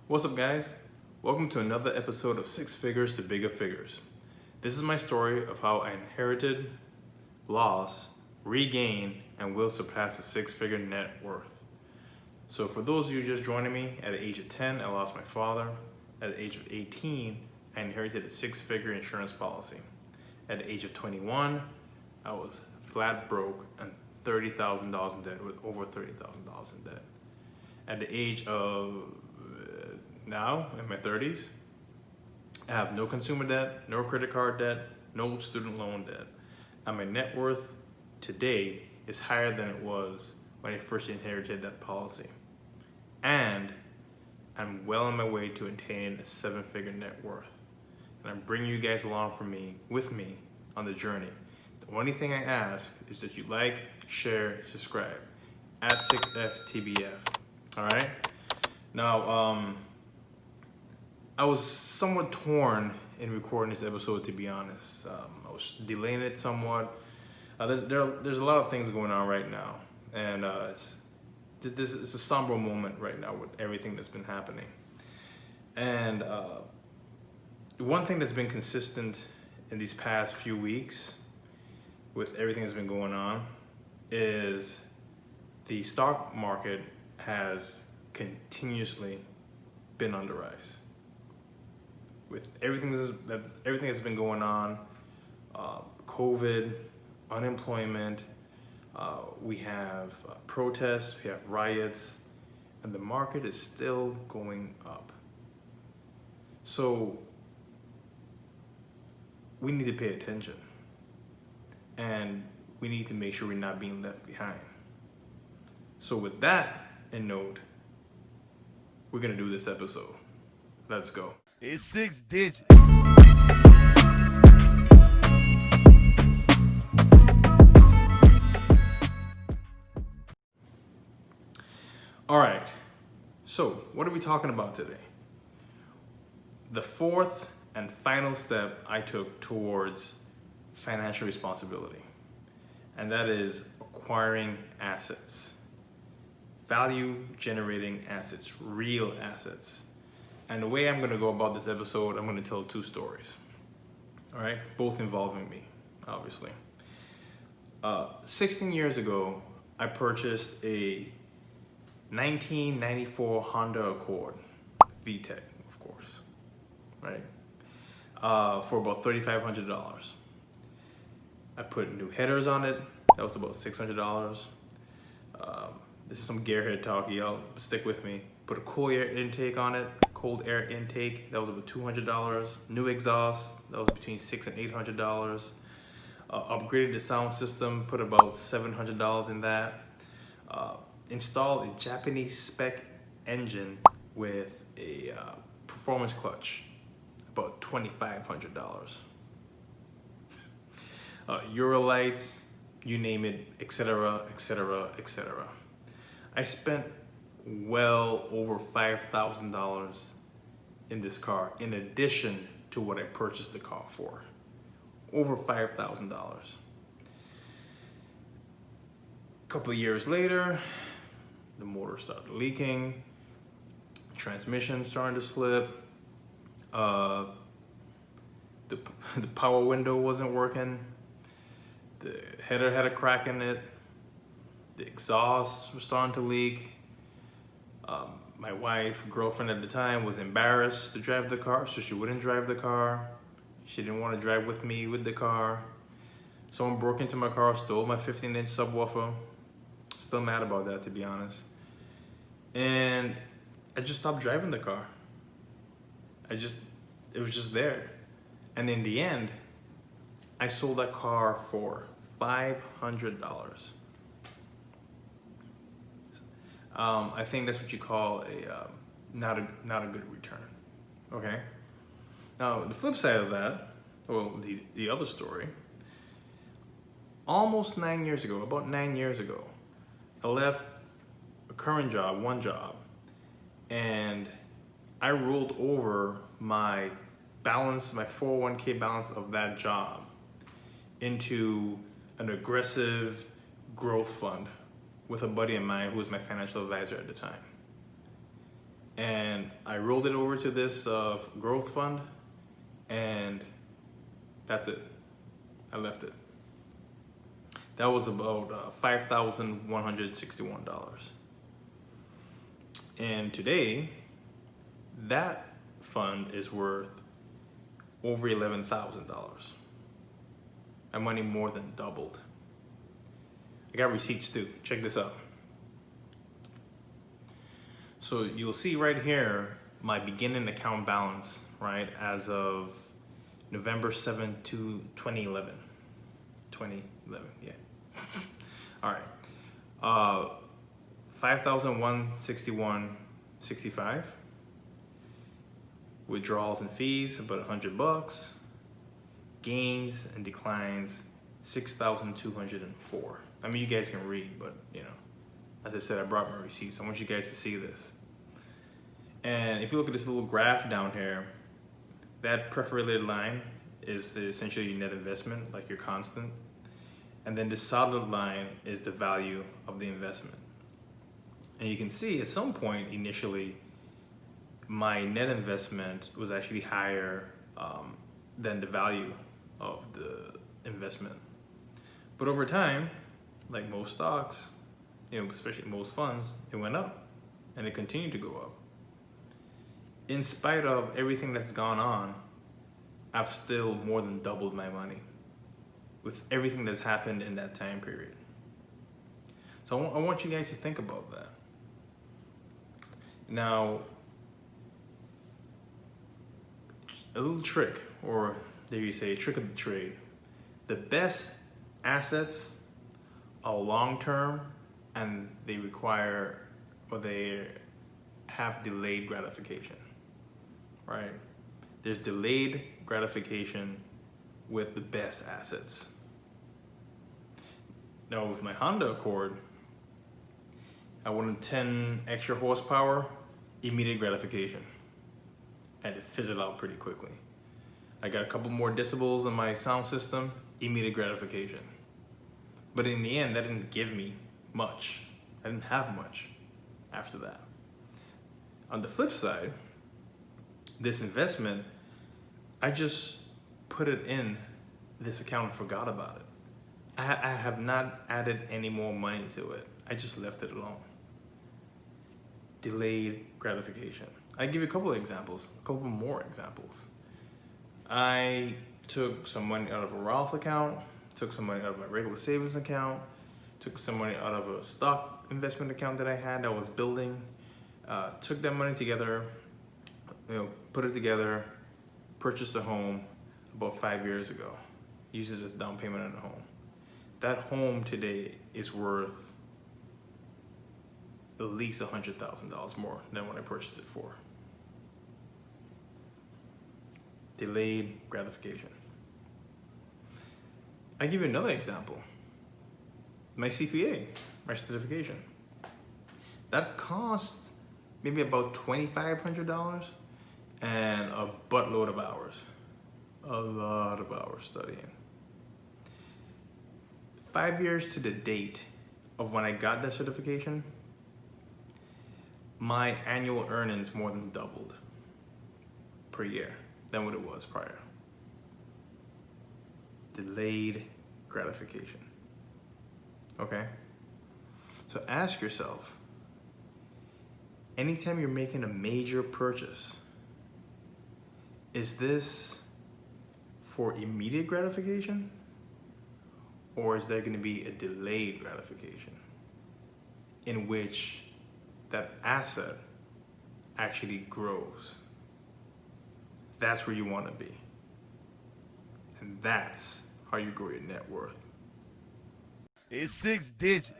What's up, guys? Welcome to another episode of Six Figures to Bigger Figures. This is my story of how I inherited, lost, regained, and will surpass a six-figure net worth. So for those of you just joining me, at the age of 10, I lost my father. At the age of 18, I inherited a six-figure insurance policy. At the age of 21, I was flat broke and $30,000 in debt, with over $30,000 in debt. At the age of now, in my 30s, I have no consumer debt, no credit card debt, no student loan debt. And my net worth today is higher than it was when I first inherited that policy. And I'm well on my way to attaining a seven-figure net worth. And I'm bringing you guys along with me on the journey. The only thing I ask is that you like, share, subscribe at 6FTBF. All right. Now, I was somewhat torn in recording this episode, to be honest. I was delaying it somewhat. There's a lot of things going on right now, and this is a somber moment right now with everything that's been happening. And one thing that's been consistent in these past few weeks with everything that's been going on is the stock market has continuously been on the rise. With everything that's been going on, COVID, unemployment, we have protests, we have riots, and the market is still going up. So we need to pay attention, and we need to make sure we're not being left behind. So with that in note, we're gonna do this episode. Let's go. It's 6 digits. All right, so what are we talking about today? The fourth and final step I took towards financial responsibility, and that is acquiring assets, value generating assets, real assets. And the way I'm gonna go about this episode, I'm gonna tell two stories, all right? Both involving me, obviously. 16 years ago, I purchased a 1994 Honda Accord, VTEC, of course, right? For about $3,500. I put new headers on it. That was about $600. This is some gearhead talk, y'all. Stick with me. Put a cool air intake on it. Cold air intake, that was about $200. New exhaust, that was between $600 and $800. Upgraded the sound system, put about $700 in that. Installed a Japanese spec engine with a performance clutch, about $2,500. Euro lights, you name it, etc., etc., etc. I spent well over $5,000 in this car, in addition to what I purchased the car for. Over $5,000. A couple of years later, the motor started leaking, transmission starting to slip, the power window wasn't working, the header had a crack in it, the exhaust was starting to leak. My wife, girlfriend at the time, was embarrassed to drive the car, so she wouldn't drive the car. She didn't want to drive with me with the car. Someone broke into my car, stole my 15-inch subwoofer. Still mad about that, to be honest. And I just stopped driving the car. It was just there. And in the end, I sold that car for $500. I think that's what you call a not a good return. Okay. Now the flip side of that, well, the other story. Almost 9 years ago, about 9 years ago, I left a current job, one job, and I rolled over my balance, my 401k balance of that job, into an aggressive growth fund with a buddy of mine who was my financial advisor at the time. and I rolled it over to this growth fund, and that's it. I left it. That was about $5,161. And today, that fund is worth over $11,000. My money more than doubled. I got receipts too. Check this out. So you'll see right here my beginning account balance, right, as of November 7th to 2011. 2011, yeah. All right. 5,161.65. Withdrawals and fees about $100. Gains and declines 6,204. I mean, you guys can read, but you know, as I said, I brought my receipts. I want you guys to see this. And if you look at this little graph down here, that perforated line is essentially your net investment, like your constant. And then the solid line is the value of the investment. And you can see at some point initially, my net investment was actually higher than the value of the investment. But over time, like most stocks, you know, especially most funds, it went up and it continued to go up. In spite of everything that's gone on, I've still more than doubled my money with everything that's happened in that time period. So I want you guys to think about that. Now, a little trick, or there you say, trick of the trade. The best assets are long-term and they require, or they have delayed gratification, right? There's delayed gratification with the best assets. Now with my Honda Accord, I wanted 10 extra horsepower, immediate gratification. I had to fizzle out pretty quickly. I got a couple more decibels on my sound system, immediate gratification. But in the end, that didn't give me much. I didn't have much after that. On the flip side, this investment, I just put it in this account and forgot about it. I have not added any more money to it. I just left it alone. Delayed gratification. I give you a couple of examples, a couple more examples. I took some money out of a Roth account, took some money out of my regular savings account, took some money out of a stock investment account that I had that was building, took that money together, put it together, purchased a home about 5 years ago, used it as down payment on a home. That home today is worth at least $100,000 more than what I purchased it for. Delayed gratification. I give you another example. My CPA, my certification. That costs maybe about $2,500 and a buttload of hours. A lot of hours studying. 5 years to the date of when I got that certification, my annual earnings more than doubled per year than what it was prior. Delayed gratification. Okay? So ask yourself, anytime you're making a major purchase, is this for immediate gratification? Or is there going to be a delayed gratification in which that asset actually grows? That's where you want to be. And that's how you grow your net worth. It's 6 digits.